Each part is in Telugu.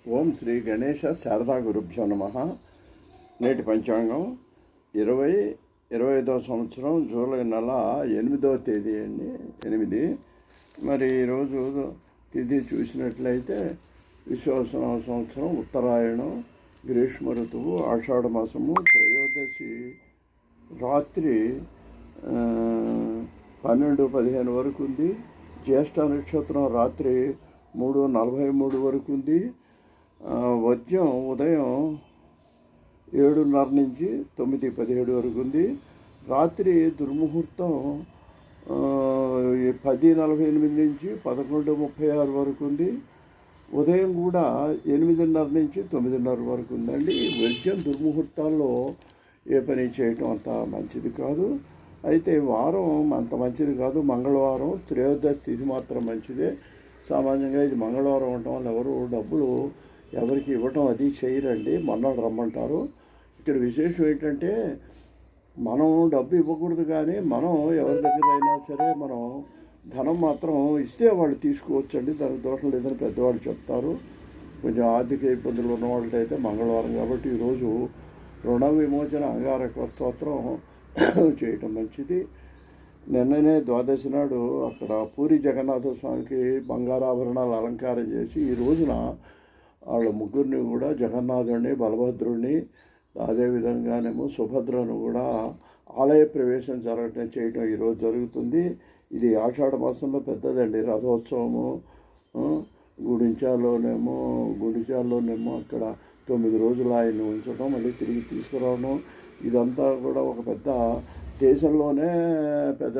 ఓం శ్రీ గణేశ శారదా గురుభ్యో నమః. నేటి పంచాంగం 2025 సంవత్సరం జూలై నెల 8వ తేదీ అండి. 8. మరి ఈరోజు తిథి చూసినట్లయితే విశ్వావసన సంవత్సరం, ఉత్తరాయణం, గ్రీష్మ ఋతువు, ఆషాఢ మాసము, త్రయోదశి రాత్రి 12:15 వరకు ఉంది. జ్యేష్ఠ నక్షత్రం రాత్రి 3:43 వరకు ఉంది. వర్జ్యం ఉదయం 7:30 నుంచి 9:17 వరకు ఉంది. రాత్రి దుర్ముహూర్తం 10:48 నుంచి 11:36 వరకు ఉంది. ఉదయం కూడా 8:30 నుంచి 9:30 వరకు ఉందండి. ఈ వర్జ్యం దుర్ముహూర్తాల్లో ఏ పని చేయటం అంత మంచిది కాదు. అయితే వారం అంత మంచిది కాదు. మంగళవారం త్రయోదశి తిథి మాత్రం మంచిదే. సామాన్యంగా ఇది మంగళవారం ఉండటం వల్ల ఎవరు డబ్బులు ఎవరికి ఇవ్వటం అది చేయరండి. మొన్నటి రమ్మంటారు. ఇక్కడ విశేషం ఏంటంటే మనం డబ్బు ఇవ్వకూడదు, కానీ మనం ఎవరి దగ్గర అయినా సరే మనం ధనం మాత్రం ఇస్తే వాళ్ళు తీసుకోవచ్చండి. దానికి దోషం లేదని పెద్దవాళ్ళు చెప్తారు. కొంచెం ఆర్థిక ఇబ్బందులు ఉన్న వాళ్ళకైతే మంగళవారం కాబట్టి ఈరోజు రుణ విమోచన అంగారక స్తోత్రం చేయటం మంచిది. నిన్ననే ద్వాదశి నాడు అక్కడ పూరి జగన్నాథ స్వామికి బంగారాభరణాలు అలంకారం చేసి ఈ రోజున వాళ్ళ ముగ్గురిని కూడా, జగన్నాథుడిని, బలభద్రుడిని, అదేవిధంగానేమో సుభద్రను కూడా ఆలయ ప్రవేశం చేయటం ఈరోజు జరుగుతుంది. ఇది ఆషాఢ మాసంలో పెద్దదండి రథోత్సవము. గుడిచాల్లోనేమో అక్కడ 9 రోజులు ఆయన్ని ఉంచడం, మళ్ళీ తిరిగి తీసుకురావడం, ఇదంతా కూడా ఒక పెద్ద దేశంలోనే పెద్ద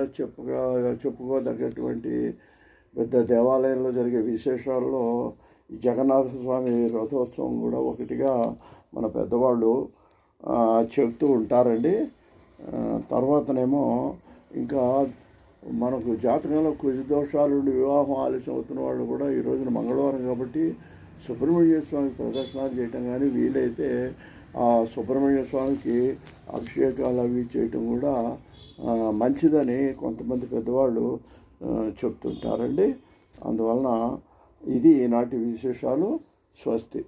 చెప్పుకోదగ్గటువంటి పెద్ద దేవాలయంలో జరిగే విశేషాల్లో ఈ జగన్నాథ స్వామి రథోత్సవం కూడా ఒకటిగా మన పెద్దవాళ్ళు చెప్తూ ఉంటారండి. తర్వాతనేమో ఇంకా మనకు జాతకంలో కుజ దోషాలు, వివాహం ఆలస్యం అవుతున్న వాళ్ళు కూడా ఈ రోజున మంగళవారం కాబట్టి సుబ్రహ్మణ్య స్వామికి ప్రదర్శనాలు చేయటం, కానీ వీలైతే ఆ సుబ్రహ్మణ్య స్వామికి అభిషేకాలు అవి చేయటం కూడా మంచిదని కొంతమంది పెద్దవాళ్ళు చెప్తుంటారండి. అందువలన ఇది ఈనాటి విశేషాలు. స్వస్తి.